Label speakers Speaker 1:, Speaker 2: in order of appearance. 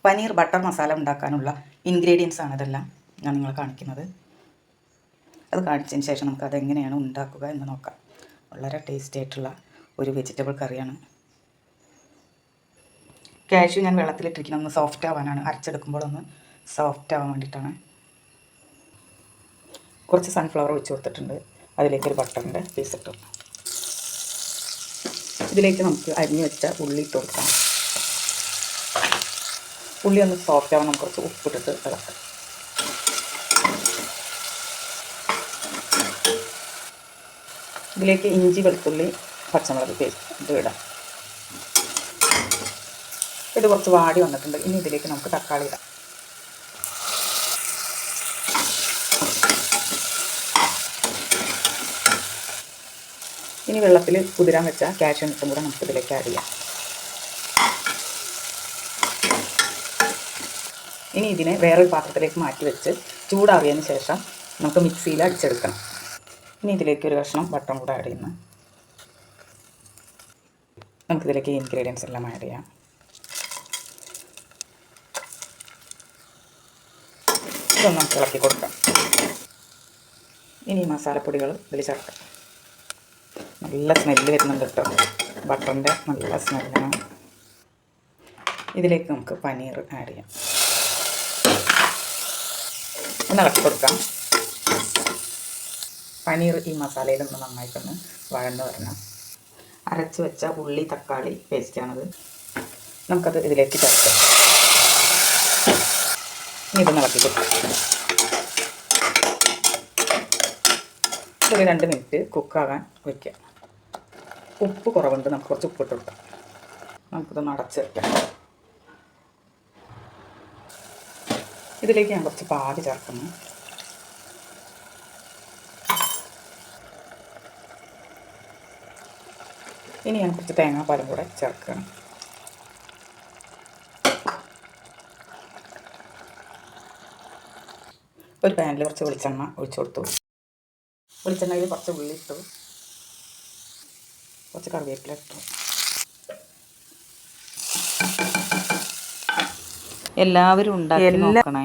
Speaker 1: Paneer butter masala ഉണ്ടാക്കാനുള്ള ingredients ആണ് ഇതെല്ലാം ഞാൻ നിങ്ങളെ കാണിക്കുന്നത്. അത് കാണിച്ചതിന് ശേഷം നമുക്ക് അതെങ്ങനെയാണ് ഉണ്ടാക്കുക എന്ന് നോക്കാം. വളരെ ടേസ്റ്റി ആയിട്ടുള്ള ഒരു വെജിറ്റബിൾ കറിയാണ്. കാഷ്യൂ ഞാൻ വെള്ളത്തിലിട്ടിരിക്കുന്നത് ഒന്ന് സോഫ്റ്റ് ആവാനാണ്, അരച്ചെടുക്കുമ്പോൾ ഒന്ന് സോഫ്റ്റ് ആവാൻ വേണ്ടിയിട്ടാണ്. കുറച്ച് സൺഫ്ലവർ ഒഴിച്ച് കൊടുത്തിട്ടുണ്ട്. അതിലേക്കൊരു ബട്ടറിൻ്റെ പീസ് ഇട്ടു. ഇതിലേക്ക് നമുക്ക് അരിഞ്ഞ് വെച്ച ഉള്ളി ഇട്ട് കൊടുക്കാം. ഉള്ളി ഒന്ന് സോഫ്റ്റ് ആവാൻ നമുക്ക് കുറച്ച് ഉപ്പിട്ടിട്ട് ഇളക്കാം. ഇതിലേക്ക് ഇഞ്ചി വെളുത്തുള്ളി പച്ചമുളക് പേസ്റ്റ് ഇത് ഇടാം. ഇത് കുറച്ച് വാടി വന്നിട്ടുണ്ട്. ഇനി ഇതിലേക്ക് നമുക്ക് തക്കാളി ഇടാം. ഇനി വെള്ളത്തിൽ കുതിരാൻ വെച്ച കാഷ്യൂ നട്ടും കൂടെ നമുക്ക് ഇതിലേക്ക് ആഡ് ചെയ്യാം. ഇനി ഇതിനെ വേറൊരു പാത്രത്തിലേക്ക് മാറ്റി വെച്ച് ചൂടാറിയതിന് ശേഷം നമുക്ക് മിക്സിയിൽ അടിച്ചെടുക്കണം. ഇനി ഇതിലേക്ക് ഒരു കഷ്ണം ബട്ടറും കൂടെ ആഡ് ചെയ്യുന്നു. നമുക്കിതിലേക്ക് ഇൻഗ്രീഡിയൻസ് എല്ലാം ആഡ് ചെയ്യാം. ഇതൊന്ന് നമുക്ക് ഇളക്കി കൊടുക്കാം. ഇനി മസാലപ്പൊടികൾ ഇതിൽ ചേർക്കാം. നല്ല സ്മെല്ല് വരുന്നുണ്ട് കേട്ടോ, ബട്ടറിൻ്റെ നല്ല സ്മെല്ലാണ്. ഇതിലേക്ക് നമുക്ക് പനീർ ആഡ് ചെയ്യാം. ഒന്ന് ഇളക്കി കൊടുക്കാം. പനീർ ഈ മസാലയിലൊന്ന് നന്നായിട്ടൊന്ന് വഴന്ന് വരണം. അരച്ച് വെച്ച ഉള്ളി തക്കാളി പേസ്റ്റാണത്. നമുക്കത് ഇതിലേക്ക് ചേർക്കാം. ഇനി ഇതൊന്ന് ഇളക്കി കൊടുക്കാം. ഒരു 2 മിനിറ്റ് കുക്കാകാൻ വയ്ക്കാം. ഉപ്പ് കുറവുണ്ട്, നമുക്ക് കുറച്ച് ഉപ്പിട്ട് കൊടുക്കാം. നമുക്കിതൊന്ന് അടച്ച് വയ്ക്കാം. ഇതിലേക്ക് ഞാൻ കുറച്ച് പാല് ചേർക്കുന്നു. ഇനി ഞാൻ കുറച്ച് തേങ്ങാപ്പാലും കൂടെ ചേർക്കണം. ഒരു പാനിൽ കുറച്ച് വെളിച്ചെണ്ണ ഒഴിച്ചു കൊടുത്തു. വെളിച്ചെണ്ണയിൽ കുറച്ച് ഉള്ളി ഇട്ടു, കുറച്ച് കറിവേപ്പില ഇട്ടു.
Speaker 2: എല്ലാവരും ഉണ്ടാക്കി നോക്കണേ.